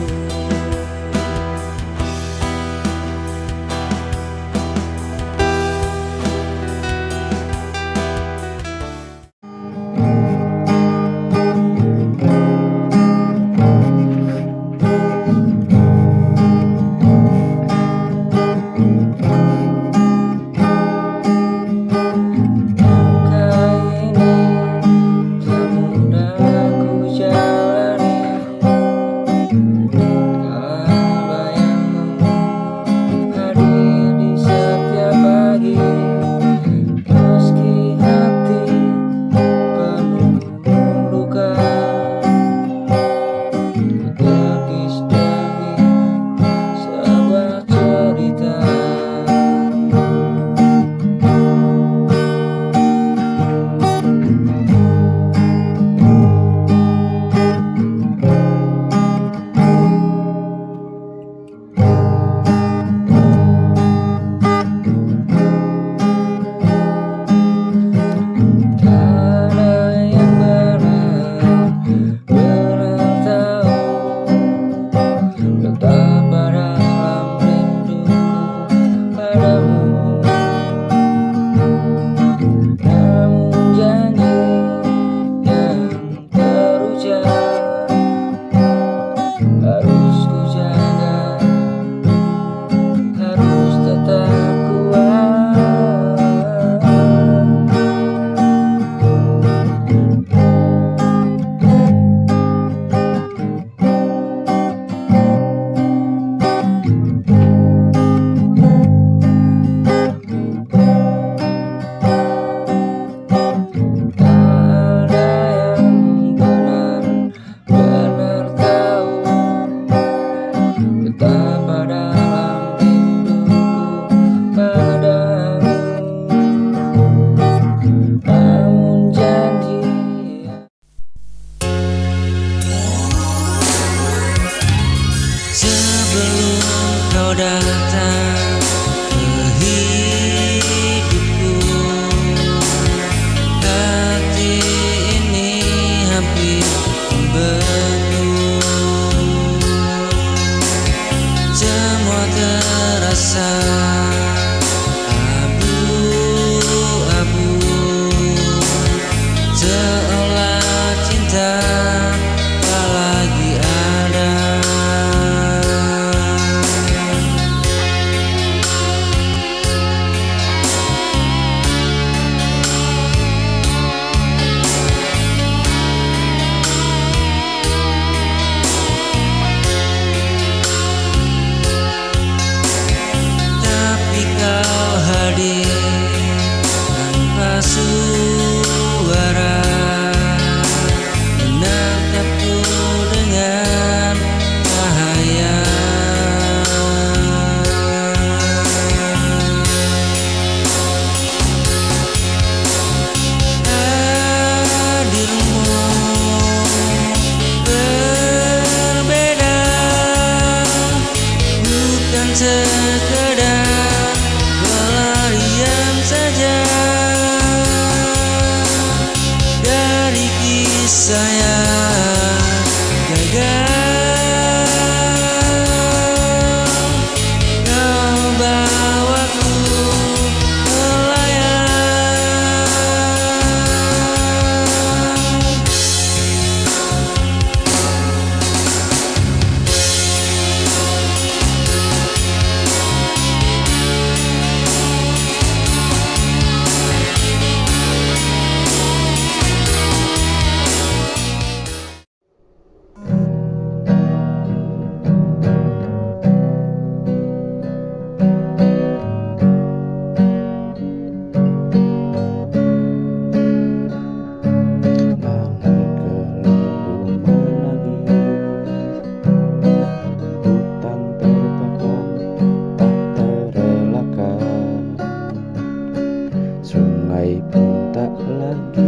Pantai pun tak lagi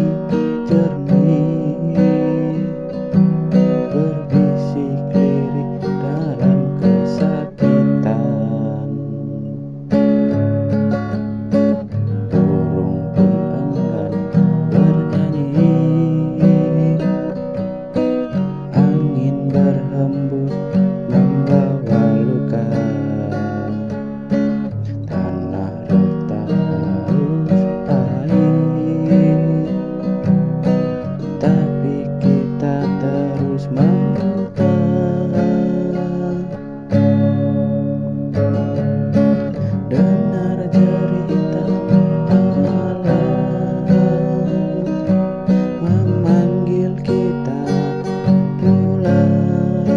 jernih, berbisik lirik dalam kesakitan. Burung pun enggan bernyanyi, angin berhembus membawa luka. Tanah retak haus air, tapi kita terus memutar. Dengar cerita alam memanggil kita pulang,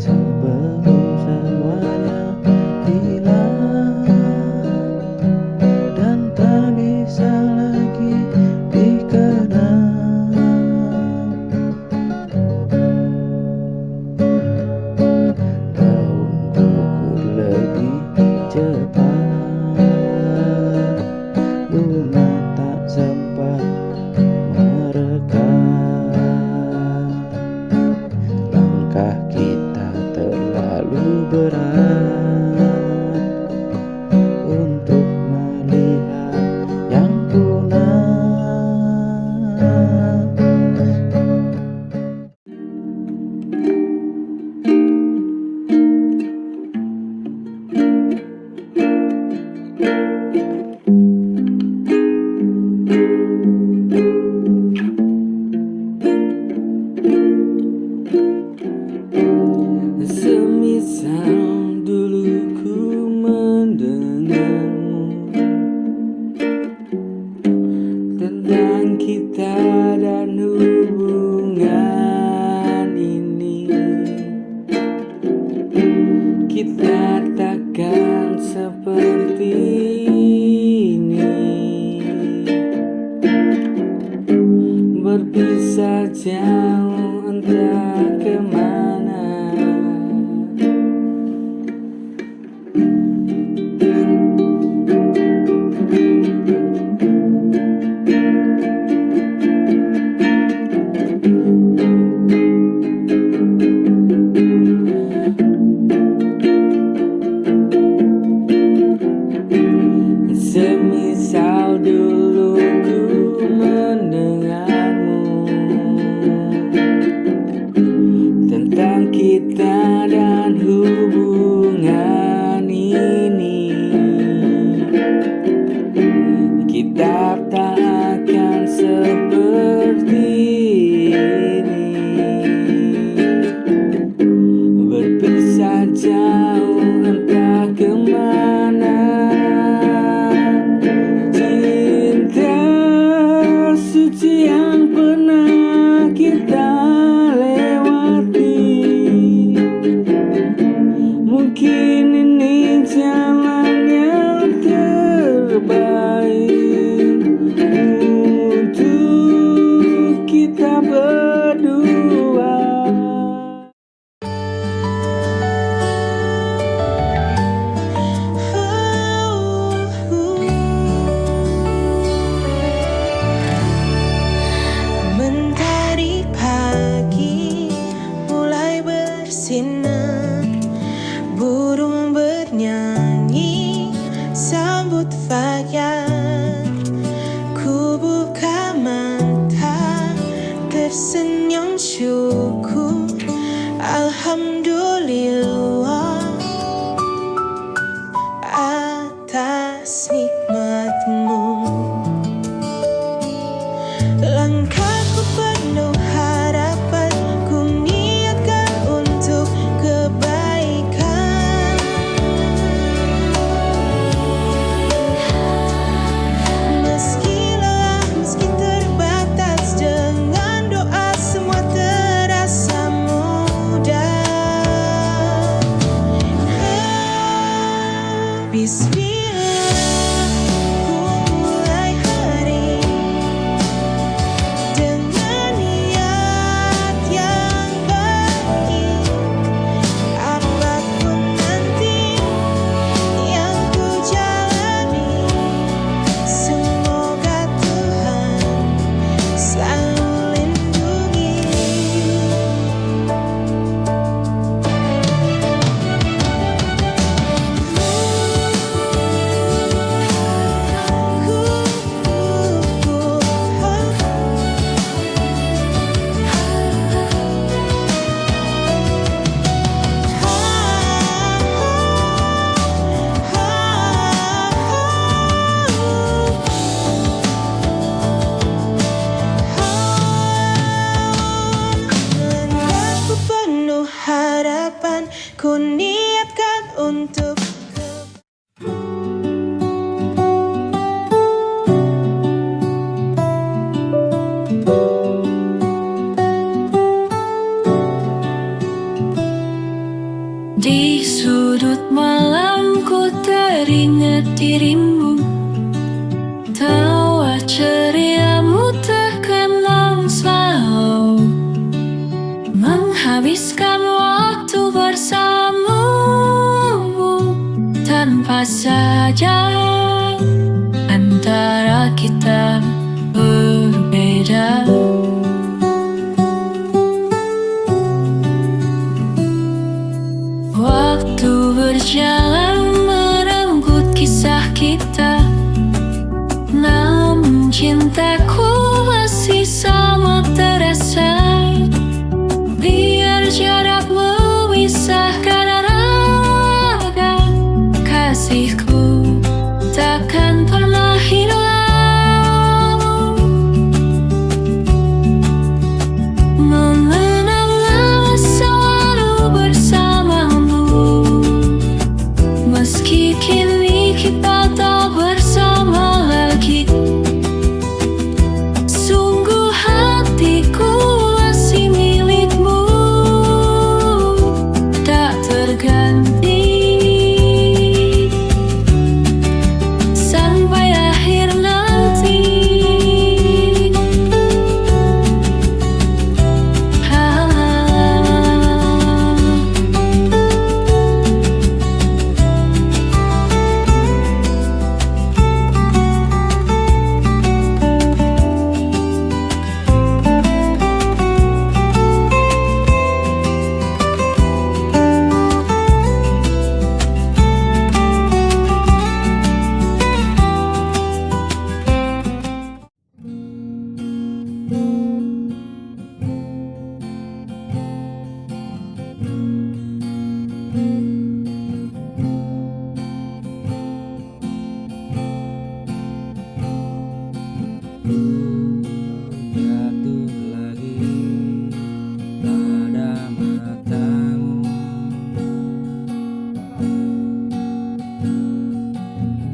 sebelum semuanya hilang dan tak bisa lagi dikenang. Daun gugur lebih cepat, bunga tak sempat merekam. Langkah kita terlalu berat untuk melihat yang punah. Semisal dulu ku mendengarmu tentang kita dan hubungan ini, kita takkan seperti ini, berpisah jauh entah kemana. Semisal dulu ku mendengarmu tentang kita dan hubungan ini, kita tak akan seperti ini, berpisah jauh entah kemana. Suci yang pernah kita lewati, mungkin ini jalan yang terbaik untuk kita berdua. Mentari pagi mulai bersinar, burung bernyanyi sambut fajar. Ku buka mata tersenyum syukur, alhamdulillah atas nikmatmu. Langkahku penuh harapan, ku niatkan untuk kebaikan. Meski lelah, meski terbatas, dengan doa semua terasa mudah. Bismillah, ku saja antara kita berbeda. Waktu berjalan merenggut kisah kita, namun cintaku masih sama terasa. Biar jarak memisahkan raga, kasihku takkan pernah hilang. Mengenang selalu bersamamu, meski kini kita tak bersama lagi. Sungguh hatiku masih milikmu, tak terganti sampai akhir nanti. Jatuh lagi pada matamu,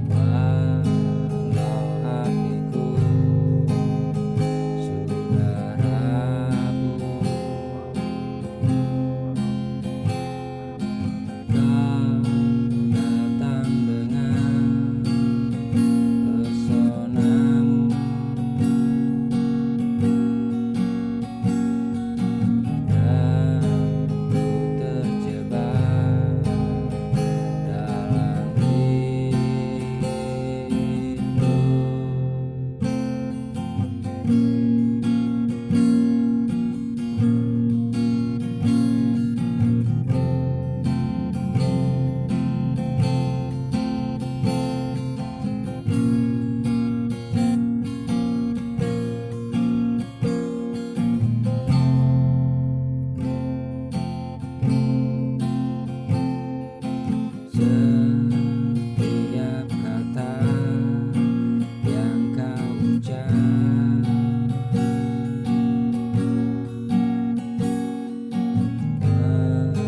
walau hatiku sudah rapuh. Kau datang dengan pesonamu, dan ku terjebak dalam rindu. Setiap kata yang kau ucap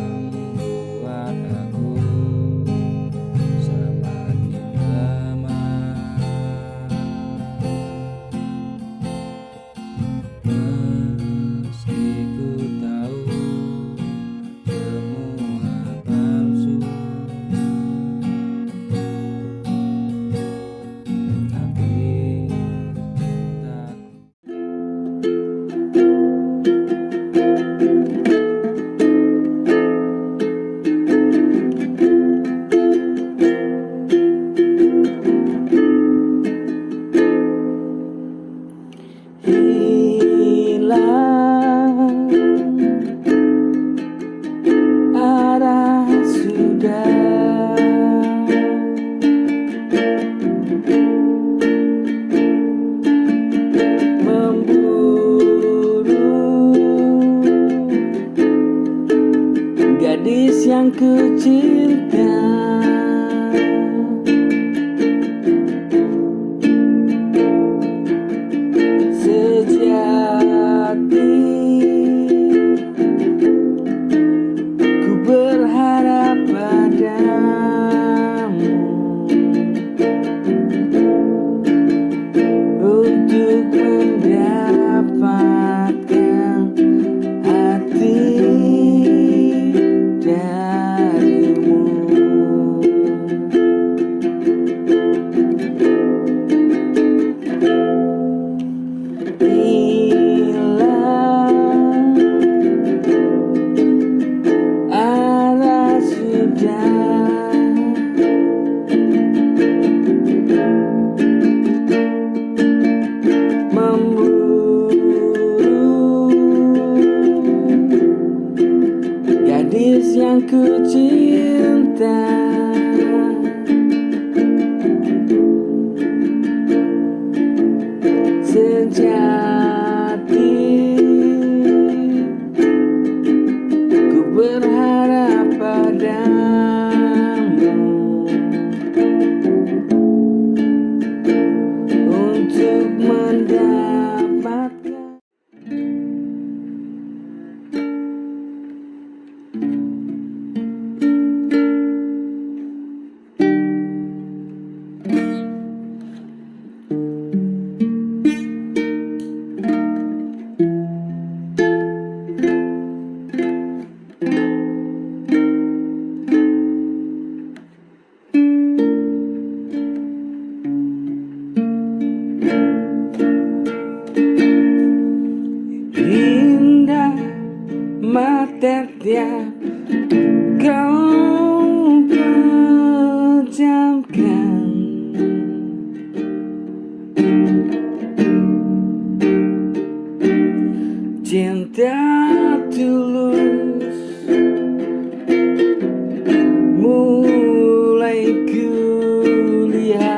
membuat aku semakin lemah. Meski ku tahu semua palsu, tapi tak. hilang arah sudah, memburu gadis yang ku cinta. Sejati ku berharap padamu untuk mendapatkan hati darimu. terjadi. Ku berharap padamu untuk mendapatkan. Indah mata tiap kau pejamkan, cinta tulus mulai kulihat.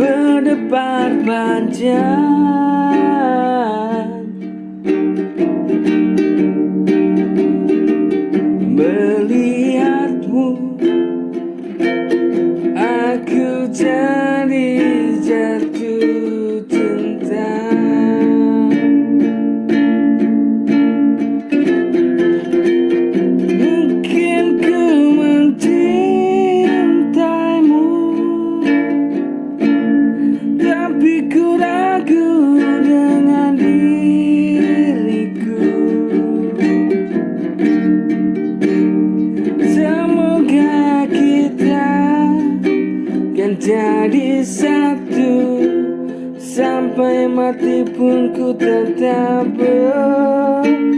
Berdebar panjang melihatmu, aku jadi jatuh cinta. Mungkin ku mencintaimu, tapi ku ragu dengan diriku. Semoga kita kan jadi satu, sampai mati pun ku tetap bersamamu.